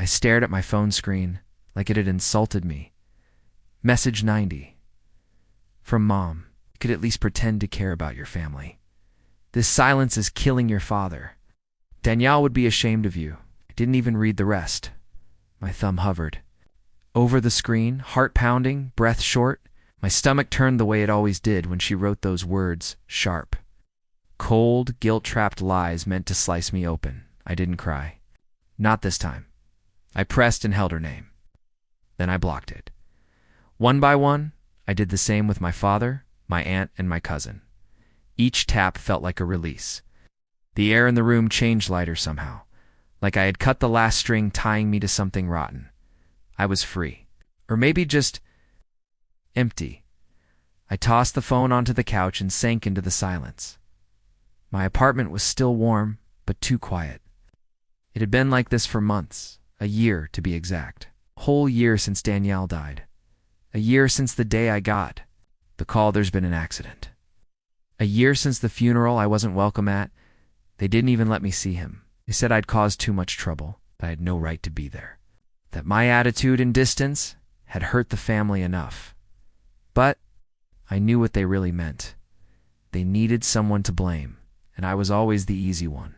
stared at my phone screen like it had insulted me. Message 90. From Mom. You could at least pretend to care about your family. This silence is killing your father. Danielle would be ashamed of you. I didn't even read the rest. My thumb hovered. Over the screen, heart pounding, breath short, my stomach turned the way it always did when she wrote those words, sharp. Cold, guilt-trapped lies meant to slice me open. I didn't cry. Not this time. I pressed and held her name. Then I blocked it. One by one, I did the same with my father, my aunt, and my cousin. Each tap felt like a release. The air in the room changed lighter somehow, like I had cut the last string tying me to something rotten. I was free. Or maybe just empty. I tossed the phone onto the couch and sank into the silence. My apartment was still warm, but too quiet. It had been like this for months, a year to be exact. A whole year since Danielle died. A year since the day I got the call there's been an accident. A year since the funeral I wasn't welcome at. They didn't even let me see him. They said I'd caused too much trouble, that I had no right to be there. That my attitude and distance had hurt the family enough. But I knew what they really meant. They needed someone to blame, and I was always the easy one.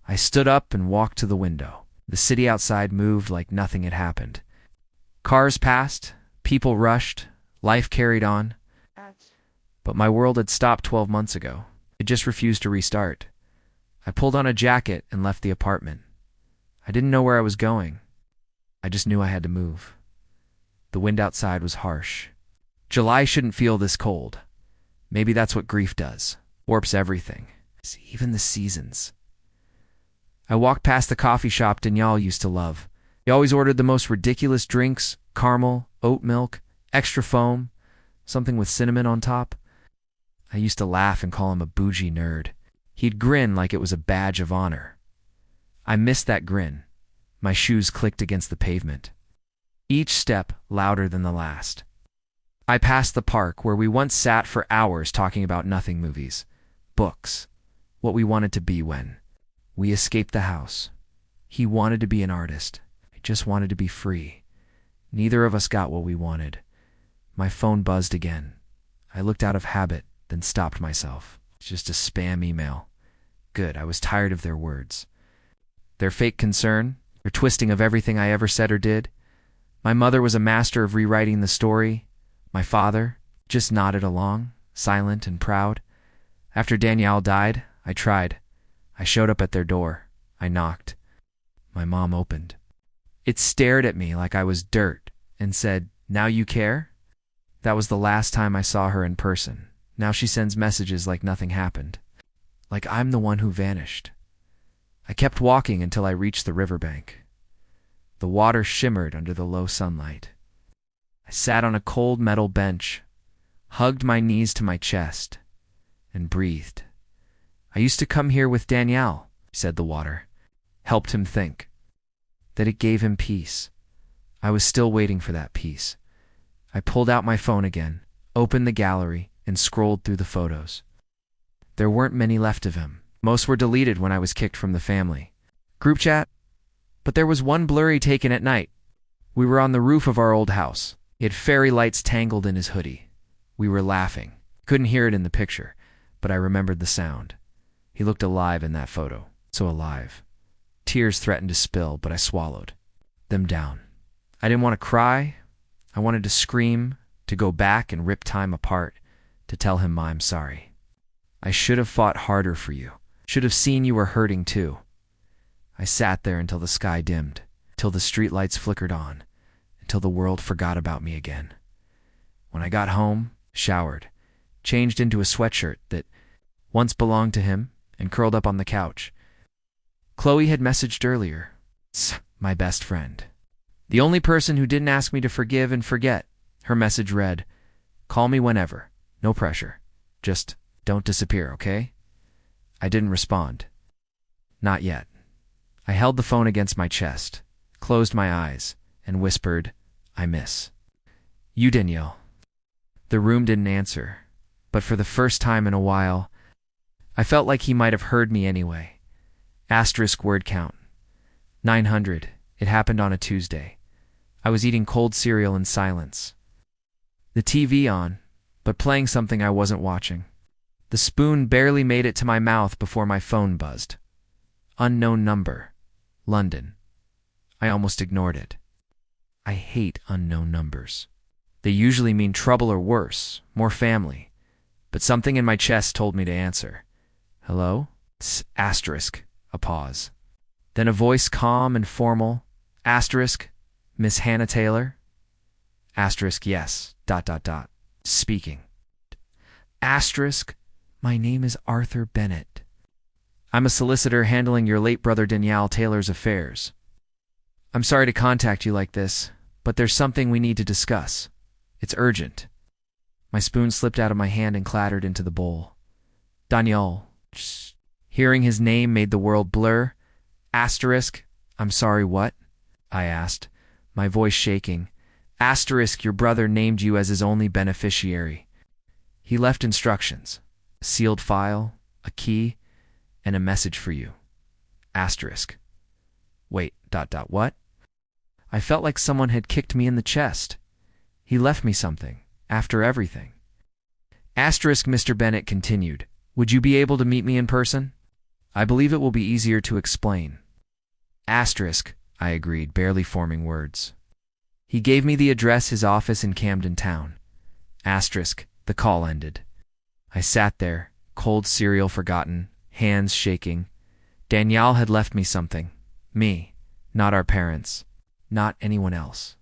I stood up and walked to the window. The city outside moved like nothing had happened. Cars passed, people rushed, life carried on. But my world had stopped 12 months ago. It just refused to restart. I pulled on a jacket and left the apartment. I didn't know where I was going. I just knew I had to move. The wind outside was harsh. July shouldn't feel this cold. Maybe that's what grief does. Warps everything. Even the seasons. I walked past the coffee shop Danielle used to love. He always ordered the most ridiculous drinks, caramel, oat milk, extra foam, something with cinnamon on top. I used to laugh and call him a bougie nerd. He'd grin like it was a badge of honor. I missed that grin. My shoes clicked against the pavement. Each step louder than the last. I passed the park where we once sat for hours talking about nothing movies, books, what we wanted to be when we escaped the house. He wanted to be an artist. I just wanted to be free. Neither of us got what we wanted. My phone buzzed again. I looked out of habit, then stopped myself. It's just a spam email. Good, I was tired of their words. Their fake concern, their twisting of everything I ever said or did. My mother was a master of rewriting the story. My father just nodded along, silent and proud. After Danielle died, I tried. I showed up at their door. I knocked. My mom opened. It stared at me like I was dirt and said, "Now you care?" That was the last time I saw her in person. Now she sends messages like nothing happened. Like I'm the one who vanished. I kept walking until I reached the riverbank. The water shimmered under the low sunlight. I sat on a cold metal bench, hugged my knees to my chest, and breathed. I used to come here with Danielle, said the water. Helped him think. That it gave him peace. I was still waiting for that peace. I pulled out my phone again, opened the gallery, and scrolled through the photos. There weren't many left of him. Most were deleted when I was kicked from the family group chat. But there was one blurry taken at night. We were on the roof of our old house. He had fairy lights tangled in his hoodie. We were laughing. Couldn't hear it in the picture, but I remembered the sound. He looked alive in that photo. So alive. Tears threatened to spill, but I swallowed them down. I didn't want to cry. I wanted to scream, to go back and rip time apart, to tell him I'm sorry. I should have fought harder for you. Should have seen you were hurting too. I sat there until the sky dimmed, till the streetlights flickered on, until the world forgot about me again. When I got home, showered, changed into a sweatshirt that once belonged to him, and curled up on the couch. Chloe had messaged earlier. My best friend. The only person who didn't ask me to forgive and forget. Her message read, "Call me whenever. No pressure. Just don't disappear, okay?" I didn't respond. Not yet. I held the phone against my chest, closed my eyes, and whispered, "I miss you, Danielle." The room didn't answer, but for the first time in a while, I felt like he might have heard me anyway. Asterisk word count. 900. It happened on a Tuesday. I was eating cold cereal in silence. The TV on, but playing something I wasn't watching. The spoon barely made it to my mouth before my phone buzzed. Unknown number. London. I almost ignored it. I hate unknown numbers. They usually mean trouble or worse, more family. But something in my chest told me to answer. Hello? Asterisk. A pause. Then a voice calm and formal. Asterisk. Miss Hannah Taylor? Asterisk. Yes. ... Speaking. Asterisk. My name is Arthur Bennett. I'm a solicitor handling your late brother Daniel Taylor's affairs. I'm sorry to contact you like this, but there's something we need to discuss. It's urgent. My spoon slipped out of my hand and clattered into the bowl. Daniel. Hearing his name made the world blur. Asterisk. I'm sorry, what? I asked, my voice shaking. Asterisk, your brother named you as his only beneficiary. He left instructions, a sealed file, a key, and a message for you. Asterisk. Wait, ... What? I felt like someone had kicked me in the chest. He left me something, after everything. Asterisk. Mr. Bennett continued. Would you be able to meet me in person? I believe it will be easier to explain. Asterisk. I agreed, barely forming words. He gave me the address, his office in Camden Town. Asterisk. The call ended. I sat there, cold cereal forgotten, hands shaking. Daniel had left me something. Me, not our parents, not anyone else.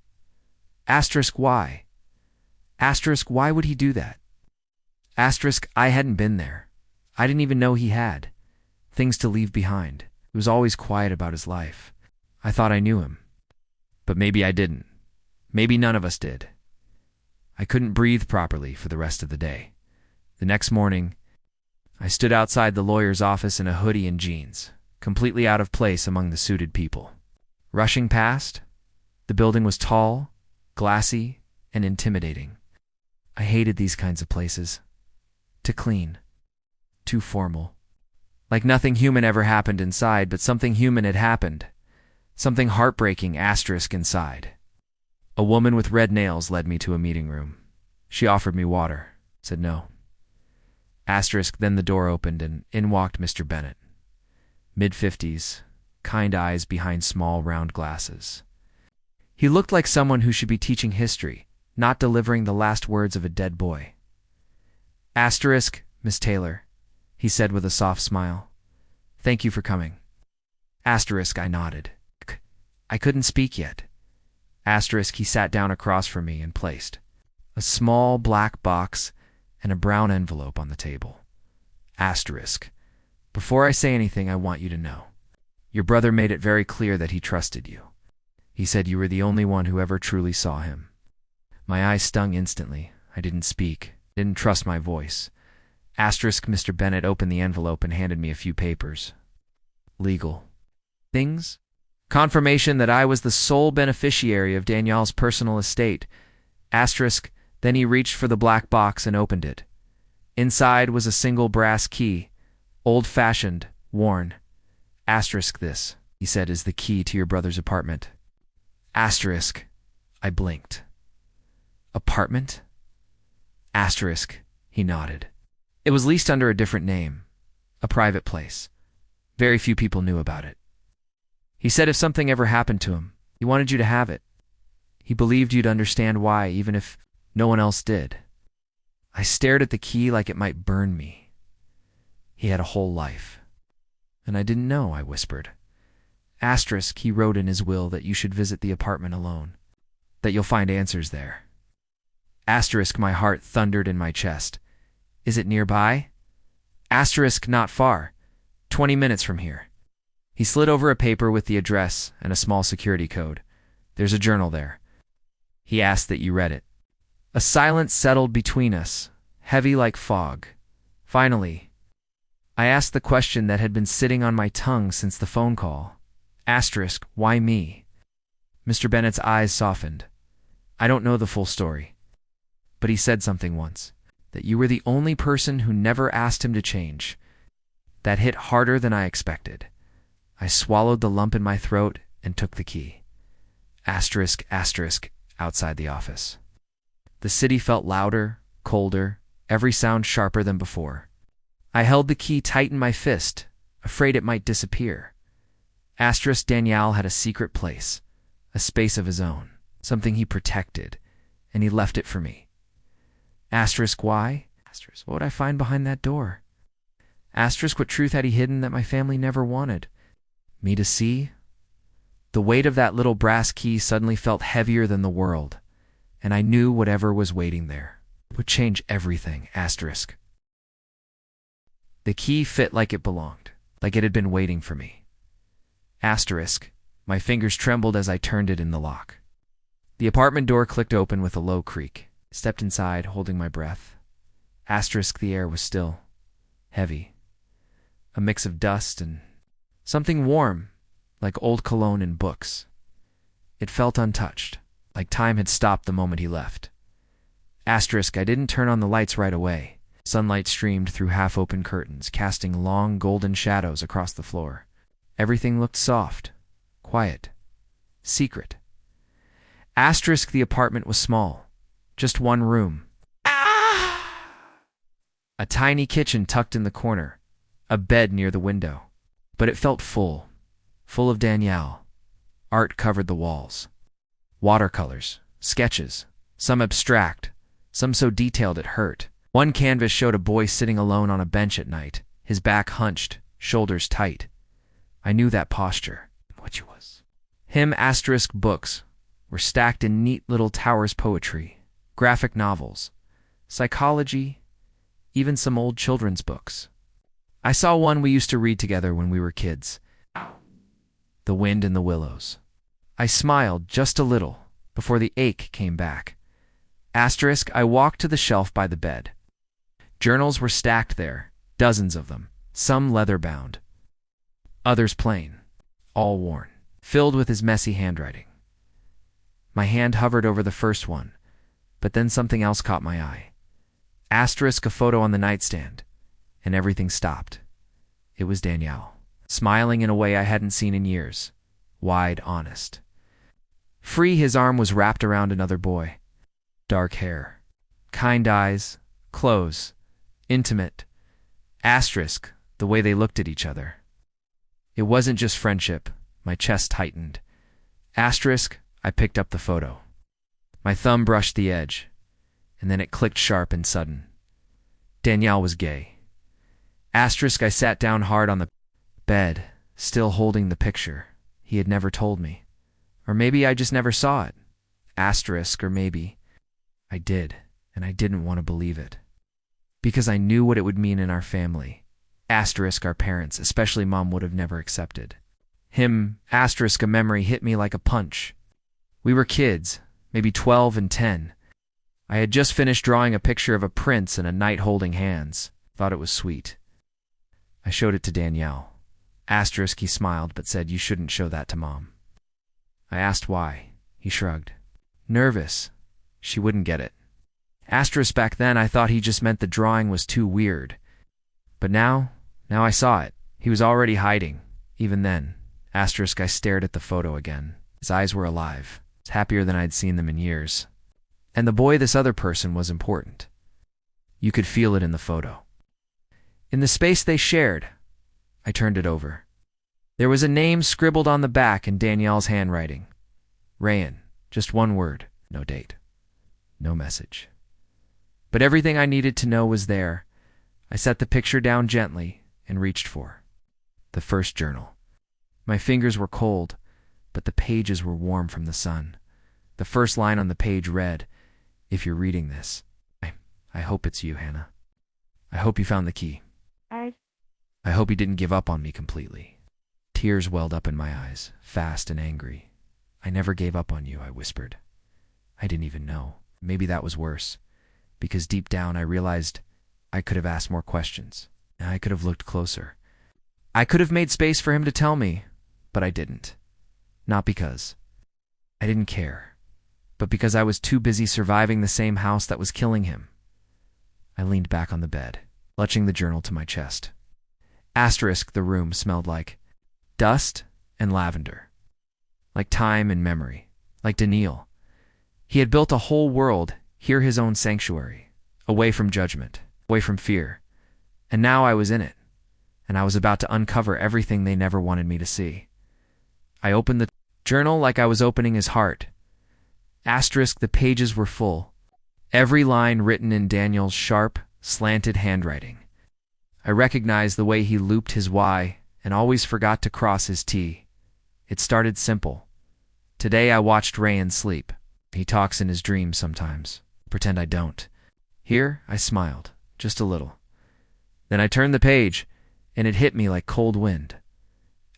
Asterisk. Why? Asterisk. Why would he do that? Asterisk. I hadn't been there. I didn't even know he had. Things to leave behind. He was always quiet about his life. I thought I knew him. But maybe I didn't. Maybe none of us did. I couldn't breathe properly for the rest of the day. The next morning, I stood outside the lawyer's office in a hoodie and jeans, completely out of place among the suited people. Rushing past, the building was tall, glassy, and intimidating. I hated these kinds of places. Too clean. Too formal. Like nothing human ever happened inside, but something human had happened. Something heartbreaking. Asterisk. Inside. A woman with red nails led me to a meeting room. She offered me water. Said no. Asterisk. Then the door opened and in walked Mr. Bennett. Mid-50s, kind eyes behind small round glasses. He looked like someone who should be teaching history, not delivering the last words of a dead boy. Asterisk. Miss Taylor, he said with a soft smile. Thank you for coming. Asterisk. I nodded. I couldn't speak yet. Asterisk. He sat down across from me and placed a small black box and a brown envelope on the table. Asterisk. Before I say anything, I want you to know. Your brother made it very clear that he trusted you. He said you were the only one who ever truly saw him. My eyes stung instantly. I didn't speak, didn't trust my voice. Asterisk. Mr. Bennett opened the envelope and handed me a few papers. Legal things? Confirmation that I was the sole beneficiary of Daniel's personal estate. Asterisk. Then he reached for the black box and opened it. Inside was a single brass key, old-fashioned, worn. Asterisk. This, he said, is the key to your brother's apartment. Asterisk. I blinked. Apartment? Asterisk. He nodded. It was leased under a different name, a private place. Very few people knew about it. He said if something ever happened to him, he wanted you to have it. He believed you'd understand why, even if no one else did. I stared at the key like it might burn me. He had a whole life. And I didn't know, I whispered. Asterisk. He wrote in his will that you should visit the apartment alone, that you'll find answers there. Asterisk. My heart thundered in my chest. Is it nearby? Asterisk. Not far. 20 minutes from here. He slid over a paper with the address and a small security code. There's a journal there. He asked that you read it. A silence settled between us, heavy like fog. Finally, I asked the question that had been sitting on my tongue since the phone call. Asterisk. Why me? Mr. Bennett's eyes softened. I don't know the full story. But he said something once, that you were the only person who never asked him to change. That hit harder than I expected. I swallowed the lump in my throat and took the key. Asterisk, asterisk, outside the office. The city felt louder, colder, every sound sharper than before. I held the key tight in my fist, afraid it might disappear. Asterisk Daniel had a secret place, a space of his own, something he protected, and he left it for me. Asterisk why? Asterisk what would I find behind that door? Asterisk what truth had he hidden that my family never wanted me to see? The weight of that little brass key suddenly felt heavier than the world, and I knew whatever was waiting there would change everything. Asterisk. The key fit like it belonged, like it had been waiting for me. Asterisk. My fingers trembled as I turned it in the lock. The apartment door clicked open with a low creak. I stepped inside, holding my breath. Asterisk. The air was still, heavy, a mix of dust and something warm, like old cologne and books. It felt untouched, like time had stopped the moment he left. Asterisk. I didn't turn on the lights right away. Sunlight streamed through half-open curtains, casting long golden shadows across the floor. Everything looked soft, quiet, secret. Asterisk. The apartment was small, just one room. A tiny kitchen tucked in the corner, a bed near the window. But it felt full of Daniel. Art covered the walls. Watercolors, sketches, some abstract, some so detailed it hurt. One canvas showed a boy sitting alone on a bench at night, his back hunched, shoulders tight. I knew that posture. What you was. Him. Asterisk. Books were stacked in neat little towers. Poetry, graphic novels, psychology, even some old children's books. I saw one we used to read together when we were kids. The Wind in the Willows. I smiled just a little before the ache came back. Asterisk. I walked to the shelf by the bed. Journals were stacked there, dozens of them, some leather-bound, others plain, all worn, filled with his messy handwriting. My hand hovered over the first one, but then something else caught my eye. Asterisk. A photo on the nightstand, and everything stopped. It was Daniel, smiling in a way I hadn't seen in years, wide, honest. Free. His arm was wrapped around another boy. Dark hair, kind eyes, close, intimate. Asterisk. The way they looked at each other. It wasn't just friendship. My chest tightened. Asterisk. I picked up the photo. My thumb brushed the edge, and then it clicked sharp and sudden. Daniel was gay. Asterisk. I sat down hard on the bed, still holding the picture. He had never told me. Or maybe I just never saw it. Asterisk. Or maybe I did, and I didn't want to believe it. Because I knew what it would mean in our family. Asterisk. Our parents, especially Mom, would have never accepted. Him. Asterisk. A memory hit me like a punch. We were kids, maybe 12 and 10. I had just finished drawing a picture of a prince and a knight holding hands. Thought it was sweet. I showed it to Daniel. Asterisk. He smiled but said, "You shouldn't show that to Mom." I asked why. He shrugged. Nervous. She wouldn't get it. Asterisk. Back then I thought he just meant the drawing was too weird. But now I saw it. He was already hiding. Even then. Asterisk. I stared at the photo again. His eyes were alive. Happier than I'd seen them in years. And the boy, this other person, was important. You could feel it in the photo. In the space they shared, I turned it over. There was a name scribbled on the back in Daniel's handwriting. Rayan. Just one word. No date. No message. But everything I needed to know was there. I set the picture down gently and reached for the first journal. My fingers were cold, but the pages were warm from the sun. The first line on the page read, "If you're reading this, I hope it's you, Hannah. I hope you found the key. I hope you didn't give up on me completely." Tears welled up in my eyes, fast and angry. "I never gave up on you," I whispered. I didn't even know. Maybe that was worse, because deep down I realized I could have asked more questions. I could have looked closer. I could have made space for him to tell me, but I didn't. Not because I didn't care, but because I was too busy surviving the same house that was killing him. I leaned back on the bed, clutching the journal to my chest. Asterisk. The room smelled like dust and lavender, like time and memory, like Daniel. He had built a whole world, here his own sanctuary, away from judgment, away from fear. And now I was in it, and I was about to uncover everything they never wanted me to see. I opened the journal like I was opening his heart. Asterisk, the pages were full, every line written in Daniel's sharp, slanted handwriting. I recognized the way he looped his Y and always forgot to cross his T. It started simple. Today I watched Rayan sleep. He talks in his dreams sometimes. Pretend I don't. Here, I smiled, just a little. Then I turned the page, and it hit me like cold wind.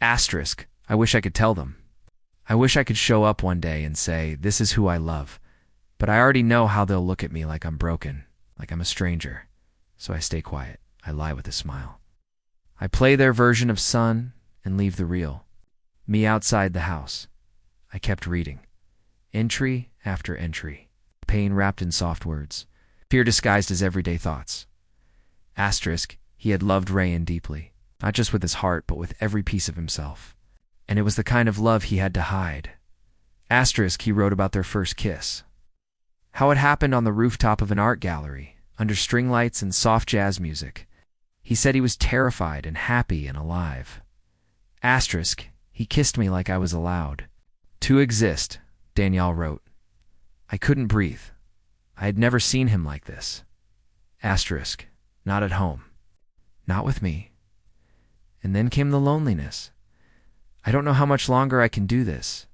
Asterisk, I wish I could tell them. I wish I could show up one day and say, this is who I love. But I already know how they'll look at me, like I'm broken, like I'm a stranger. So I stay quiet. I lie with a smile. I play their version of Sun and leave the real. Me outside the house. I kept reading. Entry after entry. Pain wrapped in soft words. Fear disguised as everyday thoughts. Asterisk, he had loved Rayan deeply. Not just with his heart, but with every piece of himself. And it was the kind of love he had to hide. Asterisk, he wrote about their first kiss. How it happened on the rooftop of an art gallery, under string lights and soft jazz music. He said he was terrified and happy and alive. Asterisk, he kissed me like I was allowed. To exist, Danielle wrote. I couldn't breathe. I had never seen him like this. Asterisk, not at home. Not with me. And then came the loneliness. I don't know how much longer I can do this.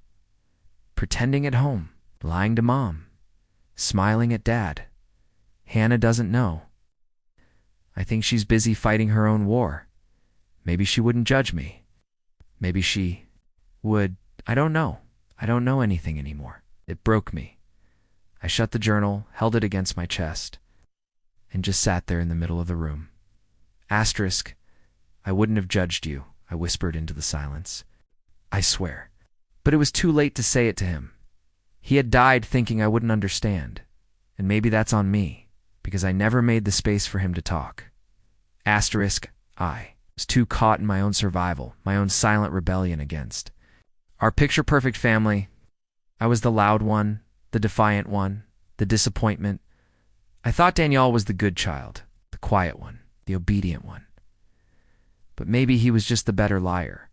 Pretending at home, lying to Mom, smiling at Dad. Hannah doesn't know. I think she's busy fighting her own war. Maybe she wouldn't judge me. Maybe she would. I don't know. I don't know anything anymore. It broke me. I shut the journal, held it against my chest, and just sat there in the middle of the room. Asterisk, I wouldn't have judged you, I whispered into the silence. I swear. But it was too late to say it to him. He had died thinking I wouldn't understand. And maybe that's on me, because I never made the space for him to talk. Asterisk, I was too caught in my own survival, my own silent rebellion against. Our picture-perfect family, I was the loud one, the defiant one, the disappointment. I thought Danielle was the good child, the quiet one, the obedient one. But maybe he was just the better liar.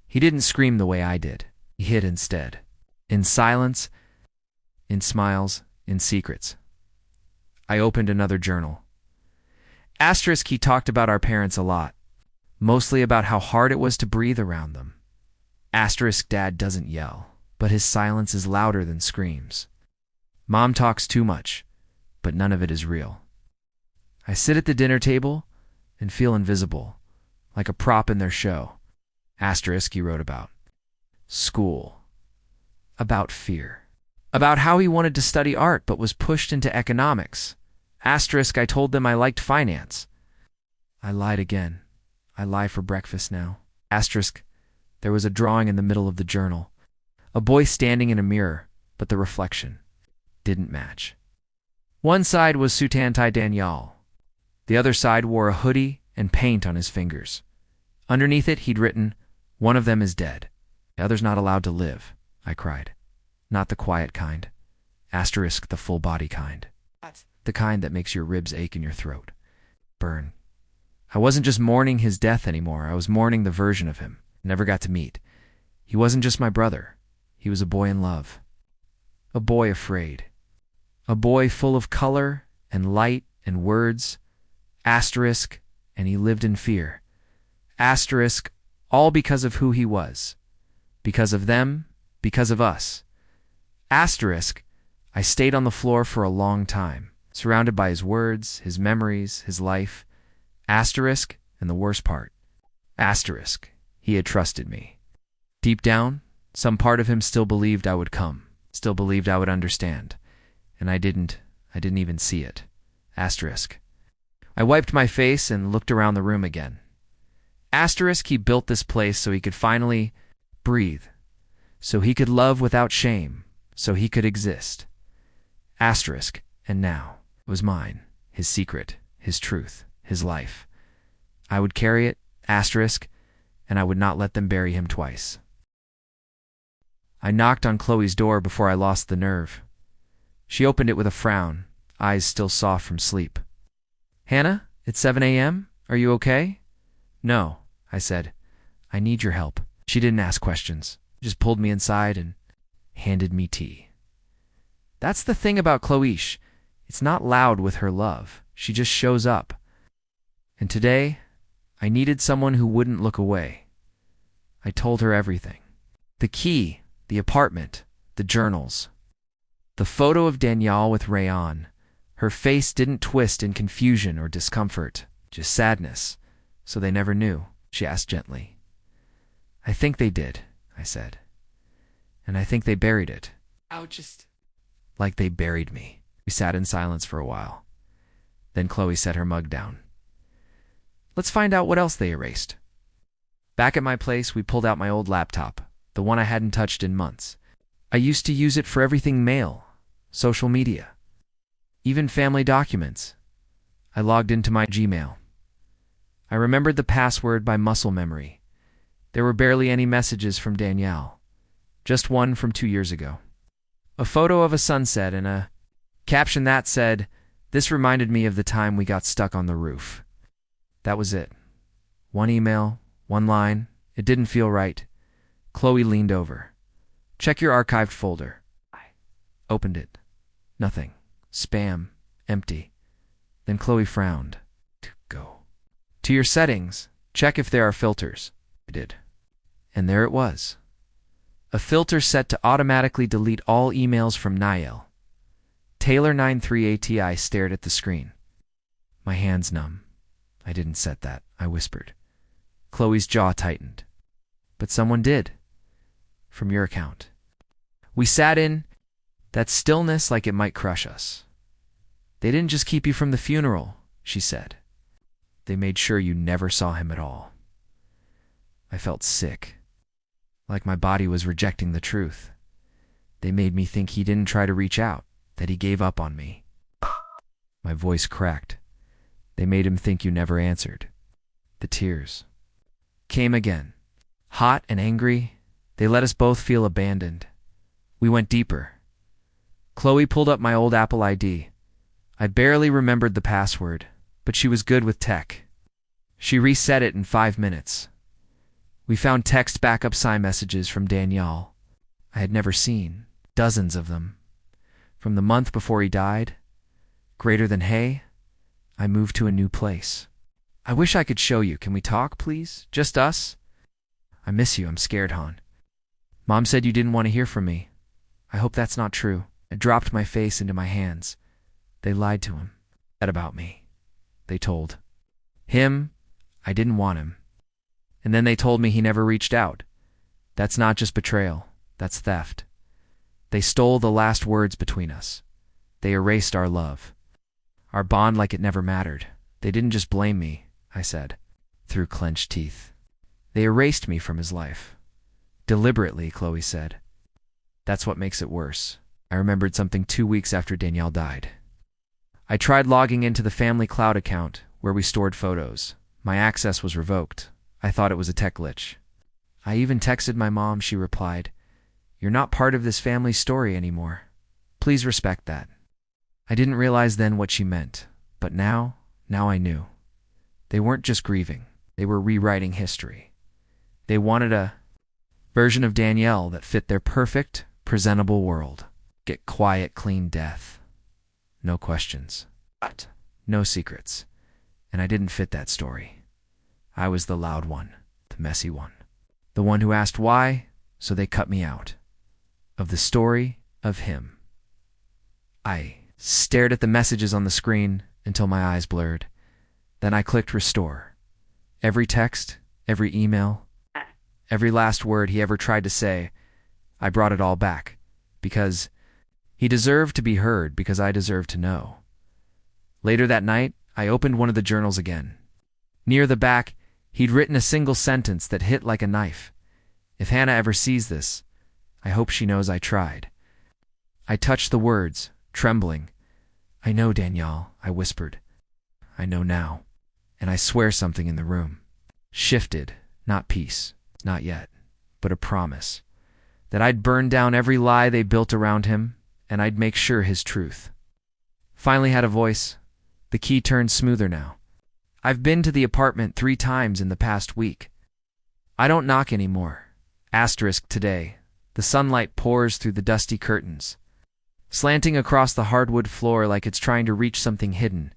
He didn't scream the way I did. He hid instead. In silence, in smiles, in secrets. I opened another journal. Asterisk, he talked about our parents a lot. Mostly about how hard it was to breathe around them. Asterisk, Dad doesn't yell, but his silence is louder than screams. Mom talks too much, but none of it is real. I sit at the dinner table and feel invisible, like a prop in their show. Asterisk, he wrote about school, about fear, about how he wanted to study art but was pushed into economics. Asterisk, I told them I liked finance. I lied again. I lie for breakfast now. Asterisk, there was a drawing in the middle of the journal. A boy standing in a mirror, but the reflection didn't match. One side was Sutantai Danielle. The other side wore a hoodie and paint on his fingers. Underneath it, he'd written, "One of them is dead. The other's not allowed to live." I cried. Not the quiet kind. Asterisk, the full-body kind. The kind that makes your ribs ache in your throat. Burn. I wasn't just mourning his death anymore. I was mourning the version of him I never got to meet. He wasn't just my brother. He was a boy in love. A boy afraid. A boy full of color and light and words. Asterisk, and he lived in fear. Asterisk, all because of who he was. Because of them, because of us. Asterisk, I stayed on the floor for a long time, surrounded by his words, his memories, his life. Asterisk, and the worst part. Asterisk, he had trusted me. Deep down, some part of him still believed I would come, still believed I would understand. And I didn't even see it. Asterisk. I wiped my face and looked around the room again. Asterisk, he built this place so he could finally breathe, so he could love without shame, so he could exist. Asterisk, and now it was mine, his secret, his truth, his life. I would carry it, asterisk, and I would not let them bury him twice. I knocked on Chloe's door before I lost the nerve. She opened it with a frown, eyes still soft from sleep. "Hannah, it's 7 a.m.? Are you okay?" "No," I said. "I need your help." She didn't ask questions, just pulled me inside and handed me tea. That's the thing about Chloe. It's not loud with her love. She just shows up. And today, I needed someone who wouldn't look away. I told her everything. The key, the apartment, the journals. The photo of Danielle with Rayon. Her face didn't twist in confusion or discomfort, just sadness. "So they never knew?" she asked gently. "I think they did," I said. "And I think they buried it." Just like they buried me. We sat in silence for a while. Then Chloe set her mug down. "Let's find out what else they erased." Back at my place, we pulled out my old laptop, the one I hadn't touched in months. I used to use it for everything: mail, social media, even family documents. I logged into my Gmail. I remembered the password by muscle memory. There were barely any messages from Danielle, just one from 2 years ago. A photo of a sunset and a caption that said, "This reminded me of the time we got stuck on the roof." That was it. One email, one line. It didn't feel right. Chloe leaned over. "Check your archived folder." I opened it. Nothing. Spam. Empty. Then Chloe frowned. "Go to your settings. Check if there are filters." I did. And there it was. A filter set to automatically delete all emails from Niall. Taylor93ATI stared at the screen. My hands numb. "I didn't set that," I whispered. Chloe's jaw tightened. "But someone did. From your account." We sat in that stillness like it might crush us. "They didn't just keep you from the funeral," she said. "They made sure you never saw him at all." I felt sick, like my body was rejecting the truth. They made me think he didn't try to reach out, that he gave up on me. My voice cracked. They made him think you never answered. The tears came again. Hot and angry, they let us both feel abandoned. We went deeper. Chloe pulled up my old Apple ID. I barely remembered the password, but she was good with tech. She reset it in 5 minutes. We found text backup sign messages from Danielle. I had never seen. Dozens of them. From the month before he died. Greater than hey, I moved to a new place. "I wish I could show you. Can we talk, please? Just us?" "I miss you. I'm scared, Han. Mom said you didn't want to hear from me. I hope that's not true." I dropped my face into my hands. They lied to him. That about me. They told him I didn't want him. And then they told me he never reached out. That's not just betrayal. That's theft. They stole the last words between us. They erased our love. Our bond like it never mattered. They didn't just blame me, I said, through clenched teeth. They erased me from his life. Deliberately, Chloe said. That's what makes it worse. I remembered something 2 weeks after Danielle died. I tried logging into the family cloud account where we stored photos. My access was revoked. I thought it was a tech glitch. I even texted my mom. She replied, "You're not part of this family story anymore. Please respect that." I didn't realize then what she meant, but now I knew. They weren't just grieving. They were rewriting history. They wanted a version of Danielle that fit their perfect, presentable world. Get quiet, clean death. No questions. No secrets. And I didn't fit that story. I was the loud one, the messy one. The one who asked why, so they cut me out. Of the story of him. I stared at the messages on the screen until my eyes blurred. Then I clicked restore. Every text, every email, every last word he ever tried to say, I brought it all back. Because he deserved to be heard, because I deserved to know. Later that night, I opened one of the journals again. Near the back, he'd written a single sentence that hit like a knife. If Hannah ever sees this, I hope she knows I tried. I touched the words, trembling. "I know, Danielle," I whispered. "I know now." And I swear something in the room shifted, not peace, not yet, but a promise. that I'd burn down every lie they built around him, and I'd make sure his truth. Finally had a voice. The key turned smoother now. I've been to the apartment 3 times in the past week. I don't knock anymore. Asterisk today. The sunlight pours through the dusty curtains, slanting across the hardwood floor like it's trying to reach something hidden.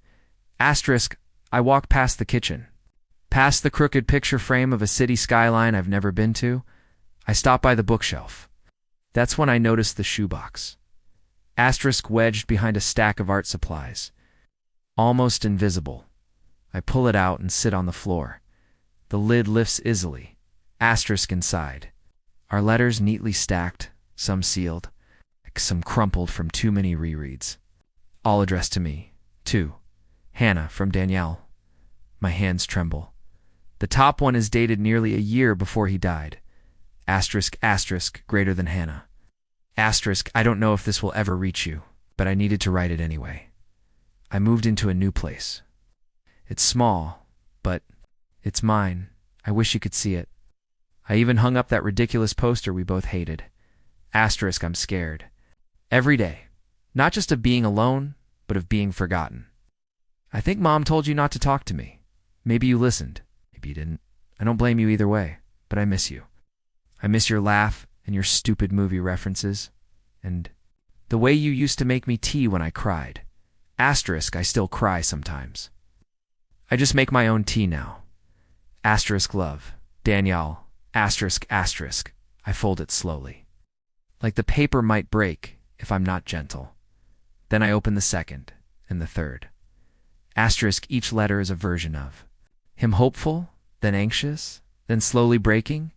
Asterisk, I walk past the kitchen. Past the crooked picture frame of a city skyline I've never been to. I stop by the bookshelf. That's when I notice the shoebox. Asterisk wedged behind a stack of art supplies. Almost invisible. I pull it out and sit on the floor. The lid lifts easily. Asterisk inside. Our letters neatly stacked, some sealed, some crumpled from too many rereads. All addressed to me. 2. Hannah, from Danielle. My hands tremble. The top one is dated nearly a year before he died. Asterisk, asterisk, greater than Hannah. Asterisk, I don't know if this will ever reach you, but I needed to write it anyway. I moved into a new place. It's small, but it's mine. I wish you could see it. I even hung up that ridiculous poster we both hated. Asterisk, I'm scared. Every day. Not just of being alone, but of being forgotten. I think Mom told you not to talk to me. Maybe you listened. Maybe you didn't. I don't blame you either way, but I miss you. I miss your laugh and your stupid movie references, and the way you used to make me tea when I cried. Asterisk, I still cry sometimes. I just make my own tea now. Asterisk love. Danielle. Asterisk, asterisk. I fold it slowly. Like the paper might break if I'm not gentle. Then I open the second and the third. Asterisk, each letter is a version of him, hopeful, then anxious, then slowly breaking.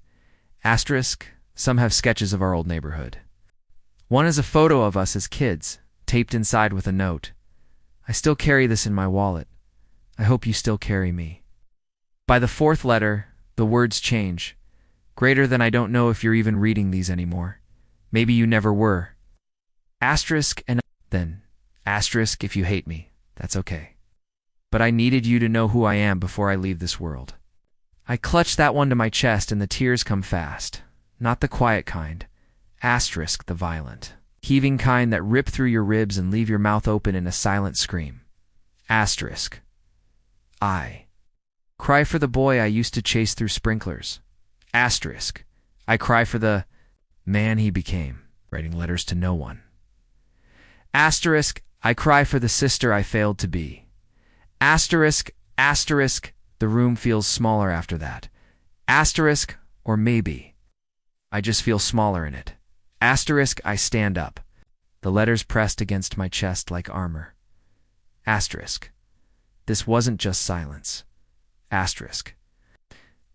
Asterisk, some have sketches of our old neighborhood. One is a photo of us as kids, taped inside with a note. I still carry this in my wallet. I hope you still carry me. By the 4th letter, the words change. Greater than I don't know if you're even reading these anymore. Maybe you never were. Asterisk and then asterisk if you hate me. That's okay. But I needed you to know who I am before I leave this world. I clutch that one to my chest and the tears come fast. Not the quiet kind. Asterisk the violent. Heaving kind that rip through your ribs and leave your mouth open in a silent scream. Asterisk. I cry for the boy I used to chase through sprinklers. Asterisk. I cry for the man he became, writing letters to no one. Asterisk. I cry for the sister I failed to be. Asterisk. Asterisk. The room feels smaller after that. Asterisk. Or maybe I just feel smaller in it. Asterisk. I stand up. The letters pressed against my chest like armor. Asterisk. This wasn't just silence. Asterisk.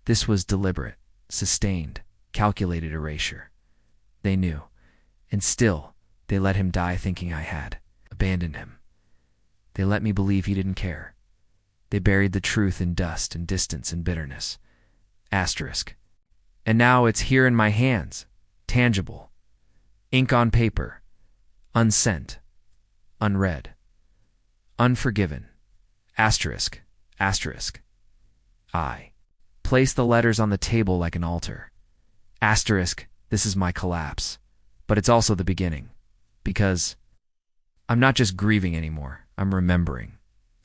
This was deliberate, sustained, calculated erasure. They knew, and still, they let him die thinking I had abandoned him. They let me believe he didn't care. They buried the truth in dust and distance and bitterness. Asterisk. And now it's here in my hands, tangible. Ink on paper, unsent, unread, unforgiven. Asterisk, asterisk. I place the letters on the table like an altar. Asterisk, this is my collapse. But it's also the beginning. Because I'm not just grieving anymore, I'm remembering.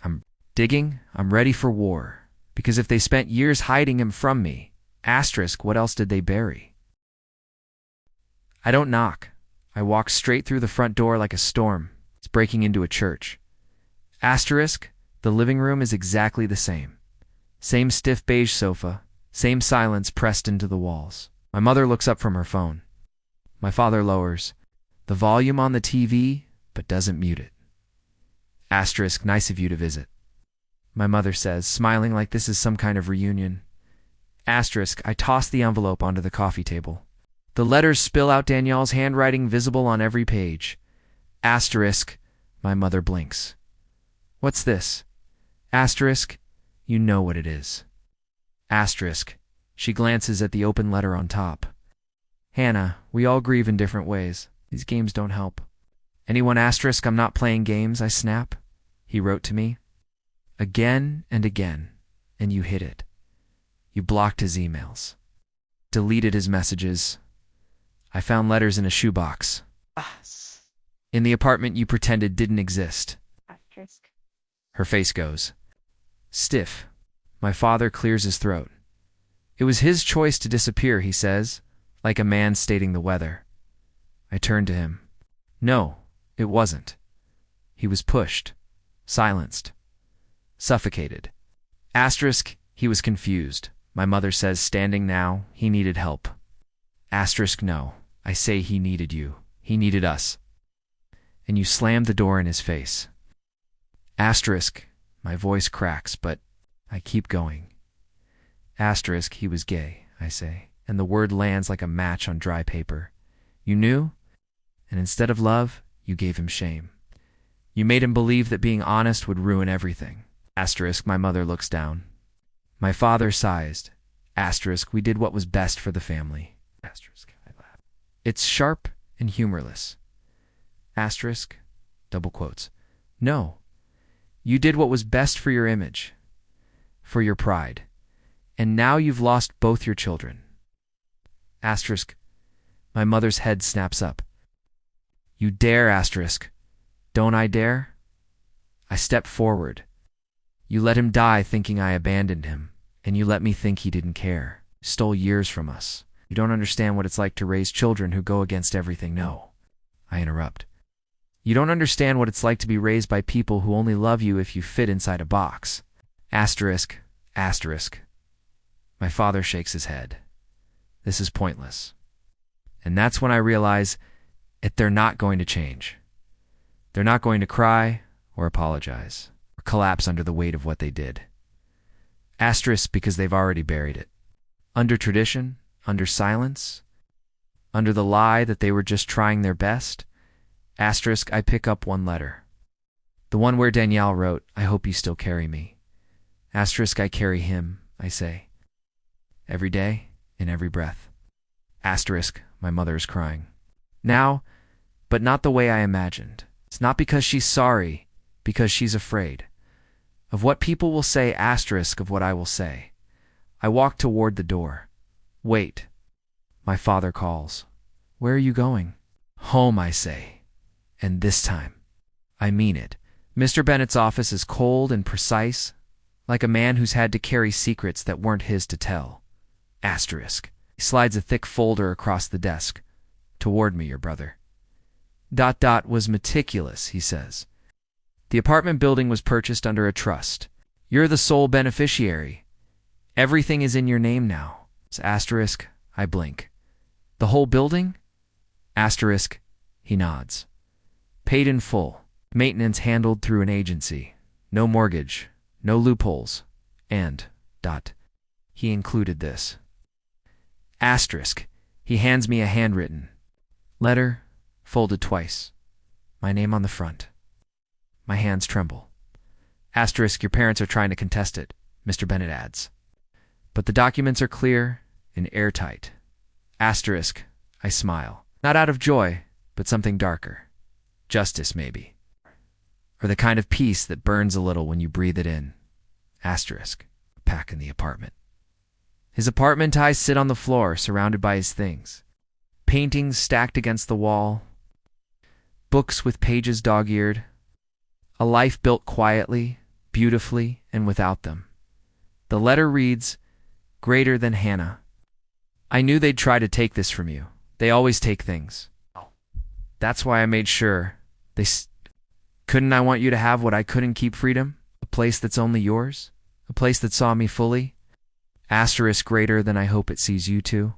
I'm digging, I'm ready for war. Because if they spent years hiding him from me, asterisk, what else did they bury? I don't knock. I walk straight through the front door like a storm. It's breaking into a church. Asterisk, the living room is exactly the same. Same stiff beige sofa, same silence pressed into the walls. My mother looks up from her phone. My father lowers the volume on the TV, but doesn't mute it. Asterisk, nice of you to visit. My mother says, smiling like this is some kind of reunion. Asterisk, I toss the envelope onto the coffee table. The letters spill out, Danielle's handwriting visible on every page. Asterisk, my mother blinks. What's this? Asterisk, you know what it is. Asterisk, she glances at the open letter on top. Hannah, we all grieve in different ways. These games don't help. Anyone asterisk, I'm not playing games, I snap. He wrote to me. Again and again, and you hid it. You blocked his emails. Deleted his messages. I found letters in a shoebox. Us. In the apartment you pretended didn't exist. Asterisk. Her face goes stiff. My father clears his throat. It was his choice to disappear, he says, like a man stating the weather. I turn to him. No, it wasn't. He was pushed, silenced, suffocated. Asterisk, he was confused. My mother says, standing now, he needed help. Asterisk, no. I say he needed you. He needed us. And you slammed the door in his face. Asterisk, my voice cracks, but I keep going. Asterisk, he was gay, I say, and the word lands like a match on dry paper. You knew? And instead of love, you gave him shame. You made him believe that being honest would ruin everything. Asterisk, my mother looks down. My father sighs. Asterisk, we did what was best for the family. Asterisk, I laugh. It's sharp and humorless. Asterisk, double quotes. No, you did what was best for your image, for your pride, and now you've lost both your children. Asterisk, my mother's head snaps up. You dare, asterisk. Don't I dare? I step forward. You let him die thinking I abandoned him, and you let me think he didn't care. You stole years from us. You don't understand what it's like to raise children who go against everything. No, I interrupt. You don't understand what it's like to be raised by people who only love you if you fit inside a box. Asterisk, asterisk. My father shakes his head. This is pointless. And that's when I realize that they're not going to change. They're not going to cry or apologize or collapse under the weight of what they did. Asterisk, because they've already buried it. Under tradition, under silence, under the lie that they were just trying their best. Asterisk, I pick up one letter. The one where Danielle wrote, I hope you still carry me. Asterisk, I carry him, I say. Every day, in every breath. Asterisk, my mother is crying. Now, but not the way I imagined. It's not because she's sorry, because she's afraid. Of what people will say, asterisk of what I will say. I walk toward the door. Wait. My father calls. Where are you going? Home, I say. And this time, I mean it. Mr. Bennett's office is cold and precise, like a man who's had to carry secrets that weren't his to tell. Asterisk. He slides a thick folder across the desk. Toward me, your brother. ... was meticulous, he says. The apartment building was purchased under a trust. You're the sole beneficiary. Everything is in your name now. It's asterisk, I blink. The whole building? Asterisk, he nods. Paid in full. Maintenance handled through an agency. No mortgage. No loopholes. And ... he included this. Asterisk, he hands me a handwritten letter, folded twice. My name on the front. My hands tremble. Asterisk, your parents are trying to contest it, Mr. Bennett adds. But the documents are clear and airtight. Asterisk, I smile. Not out of joy, but something darker. Justice, maybe. Or the kind of peace that burns a little when you breathe it in. Asterisk, pack in the apartment. His apartment, I sit on the floor, surrounded by his things. Paintings stacked against the wall. Books with pages dog-eared. A life built quietly, beautifully, and without them. The letter reads, greater than Hannah. I knew they'd try to take this from you. They always take things. That's why I made sure. Couldn't I want you to have what I couldn't keep, freedom? A place that's only yours? A place that saw me fully? Asterisk, greater than I hope it sees you too.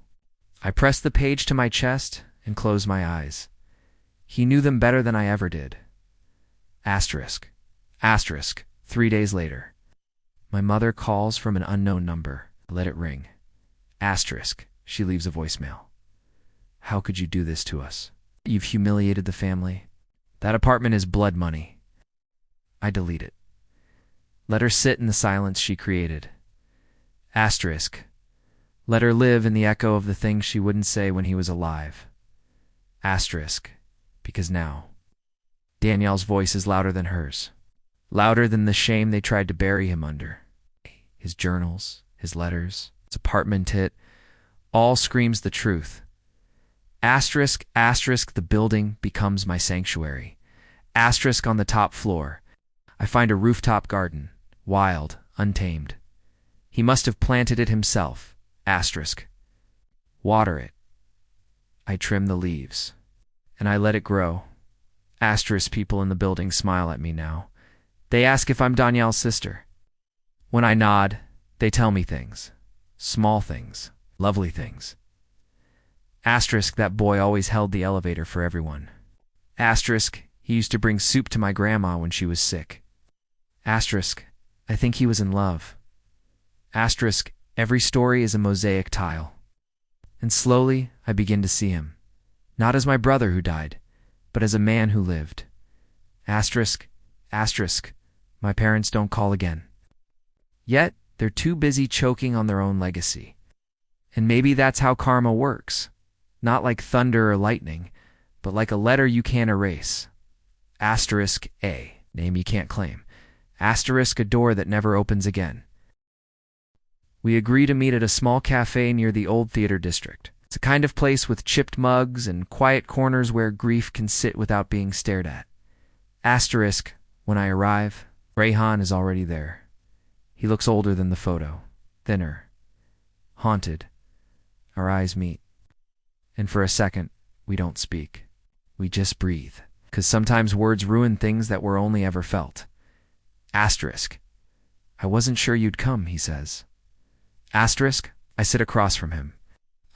I press the page to my chest and close my eyes. He knew them better than I ever did. Asterisk. Asterisk. 3 days later. My mother calls from an unknown number. Let it ring. Asterisk. She leaves a voicemail. How could you do this to us? You've humiliated the family. That apartment is blood money. I delete it. Let her sit in the silence she created. Asterisk. Let her live in the echo of the things she wouldn't say when he was alive. Asterisk. Because now, Danielle's voice is louder than hers. Louder than the shame they tried to bury him under. His journals, his letters, his apartment hit, all screams the truth. Asterisk, asterisk, the building becomes my sanctuary. Asterisk on the top floor. I find a rooftop garden, wild, untamed. He must have planted it himself. Asterisk. Water it. I trim the leaves, and I let it grow. Asterisk, people in the building smile at me now. They ask if I'm Danielle's sister. When I nod, they tell me things. Small things, lovely things. Asterisk, that boy always held the elevator for everyone. Asterisk, he used to bring soup to my grandma when she was sick. Asterisk, I think he was in love. Asterisk, every story is a mosaic tile. And slowly I begin to see him, not as my brother who died, but as a man who lived. Asterisk, asterisk, my parents don't call again. Yet, they're too busy choking on their own legacy. And maybe that's how karma works. Not like thunder or lightning, but like a letter you can't erase. Asterisk A, name you can't claim. Asterisk, a door that never opens again. We agree to meet at a small cafe near the old theater district. It's a kind of place with chipped mugs and quiet corners where grief can sit without being stared at. Asterisk, when I arrive, Rayhan is already there. He looks older than the photo, thinner, haunted. Our eyes meet. And for a second, we don't speak. We just breathe. 'Cause sometimes words ruin things that were only ever felt. Asterisk. I wasn't sure you'd come, he says. Asterisk. I sit across from him.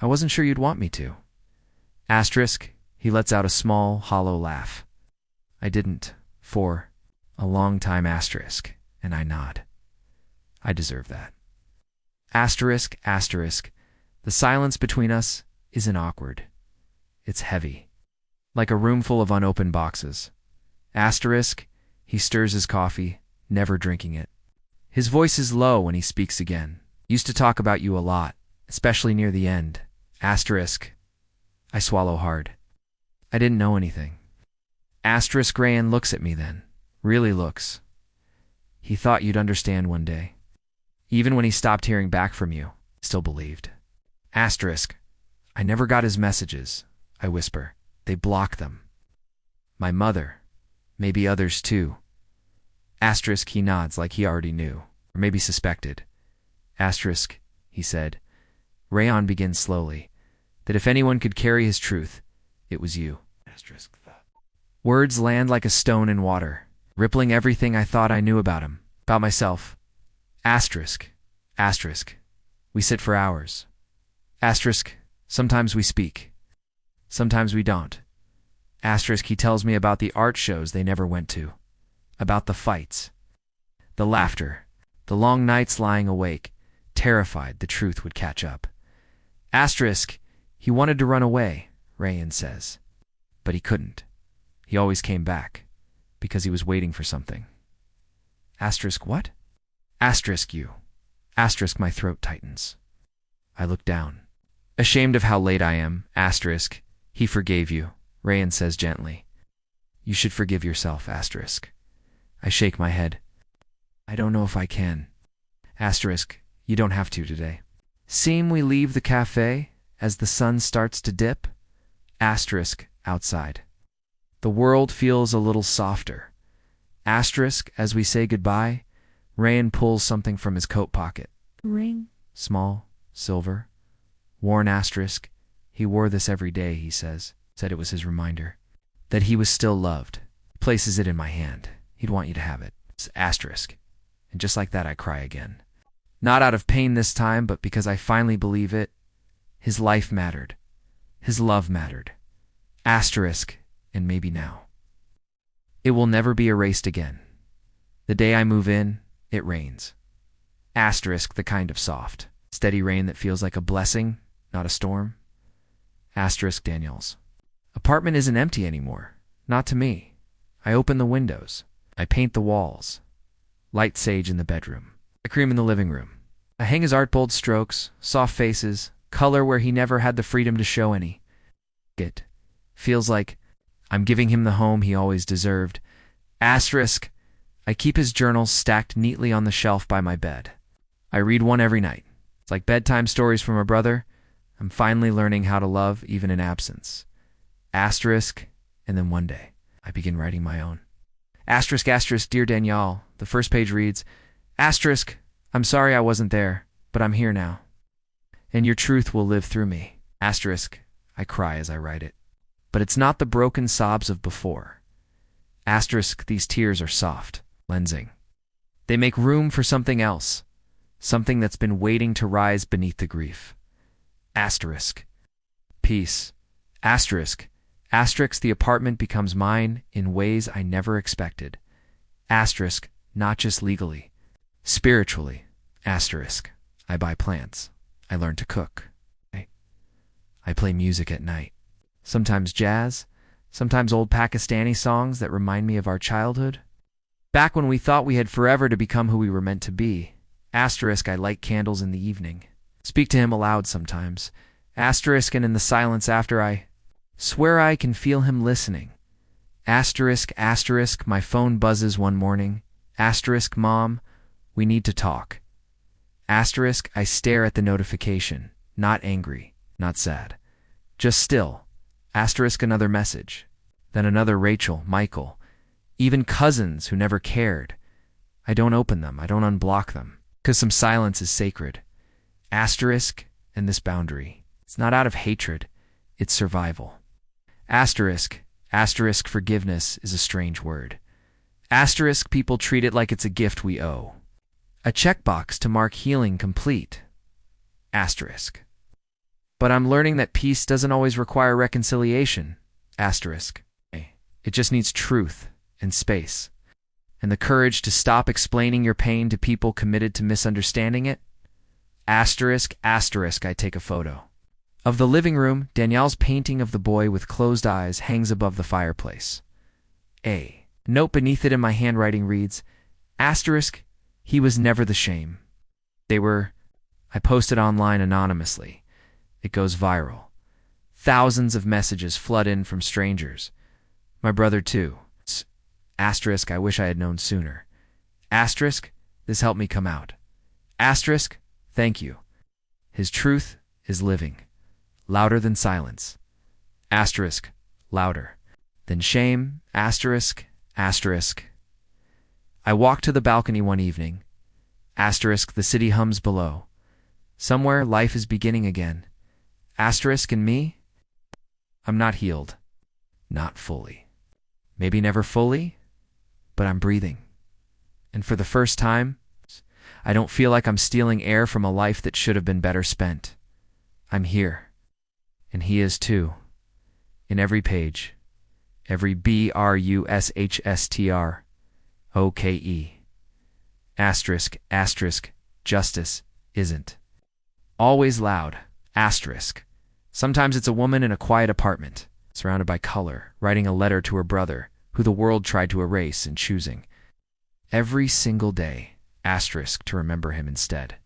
I wasn't sure you'd want me to. Asterisk. He lets out a small, hollow laugh. I didn't, for a long time, asterisk, and I nod. I deserve that. Asterisk, asterisk. The silence between us isn't awkward. It's heavy, like a room full of unopened boxes. Asterisk, he stirs his coffee, never drinking it. His voice is low when he speaks again. Used to talk about you a lot, especially near the end. Asterisk, I swallow hard. I didn't know anything. Asterisk, Rayhan looks at me then, really looks. He thought you'd understand one day. Even when he stopped hearing back from you, still believed. Asterisk, I never got his messages, I whisper. They blocked them. My mother, maybe others too. Asterisk, he nods like he already knew, or maybe suspected. Asterisk, he said. Rayhan begins slowly, that if anyone could carry his truth, it was you. Asterisk. Words land like a stone in water, rippling everything I thought I knew about him, about myself. Asterisk, asterisk. We sit for hours. Asterisk, sometimes we speak. Sometimes we don't. Asterisk, he tells me about the art shows they never went to, about the fights, the laughter, the long nights lying awake, terrified the truth would catch up. Asterisk, he wanted to run away, Rayhan says, but he couldn't. He always came back, because he was waiting for something. Asterisk, what? Asterisk, you. Asterisk, my throat tightens. I look down. Ashamed of how late I am, asterisk, he forgave you, Rayhan says gently. You should forgive yourself, asterisk. I shake my head. I don't know if I can. Asterisk, you don't have to today. Seem we leave the cafe as the sun starts to dip. Asterisk, outside. The world feels a little softer. Asterisk, as we say goodbye, Rayhan pulls something from his coat pocket. Ring. Small, silver, worn asterisk. He wore this every day, he says. Said it was his reminder. That he was still loved. He places it in my hand. He'd want you to have it. It's asterisk. And just like that, I cry again. Not out of pain this time, but because I finally believe it. His life mattered. His love mattered. Asterisk, and maybe now. It will never be erased again. The day I move in, it rains. Asterisk, the kind of soft, steady rain that feels like a blessing, not a storm. Asterisk, Danielle's apartment isn't empty anymore. Not to me. I open the windows. I paint the walls. Light sage in the bedroom. I cream in the living room. I hang his art bold strokes, soft faces, color where he never had the freedom to show any. It feels like I'm giving him the home he always deserved. Asterisk, I keep his journals stacked neatly on the shelf by my bed. I read one every night. It's like bedtime stories from a brother, I'm finally learning how to love even in absence. Asterisk, and then one day, I begin writing my own. Asterisk, asterisk, dear Danielle. The first page reads, asterisk, I'm sorry I wasn't there, but I'm here now. And your truth will live through me. Asterisk, I cry as I write it. But it's not the broken sobs of before. Asterisk, these tears are soft, cleansing. They make room for something else, something that's been waiting to rise beneath the grief. Asterisk, peace. Asterisk, asterisk, the apartment becomes mine in ways I never expected. Asterisk, not just legally, spiritually. Asterisk, I buy plants. I learn to cook. I play music at night. Sometimes jazz, sometimes old Pakistani songs that remind me of our childhood. Back when we thought we had forever to become who we were meant to be. Asterisk, I light candles in the evening. Speak to him aloud sometimes. Asterisk, and in the silence after I swear I can feel him listening. Asterisk, asterisk, my phone buzzes one morning. Asterisk, Mom, we need to talk. Asterisk, I stare at the notification. Not angry, not sad. Just still. Asterisk, another message. Then another Rachel, Michael. Even cousins who never cared. I don't open them. I don't unblock them. 'Cause some silence is sacred. Asterisk, and this boundary. It's not out of hatred. It's survival. Asterisk, asterisk, forgiveness is a strange word. Asterisk, people treat it like it's a gift we owe. A checkbox to mark healing complete. Asterisk. But I'm learning that peace doesn't always require reconciliation. Asterisk. It just needs truth and space. And the courage to stop explaining your pain to people committed to misunderstanding it. Asterisk, asterisk, I take a photo. Of the living room, Danielle's painting of the boy with closed eyes hangs above the fireplace. A note beneath it in my handwriting reads, asterisk, he was never the shame. I posted online anonymously. It goes viral. Thousands of messages flood in from strangers. My brother too. Asterisk, I wish I had known sooner. Asterisk, this helped me come out. Asterisk, thank you. His truth is living. Louder than silence. Asterisk, louder. Than shame. Asterisk, asterisk. I walked to the balcony one evening. Asterisk, the city hums below. Somewhere life is beginning again. Asterisk, and me? I'm not healed. Not fully. Maybe never fully, but I'm breathing. And for the first time, I don't feel like I'm stealing air from a life that should have been better spent. I'm here. And he is too. In every page. Every BRUSHSTROKE. Asterisk, asterisk, justice isn't always loud. Asterisk. Sometimes it's a woman in a quiet apartment, surrounded by color, writing a letter to her brother, who the world tried to erase and choosing every single day, asterisk, to remember him instead.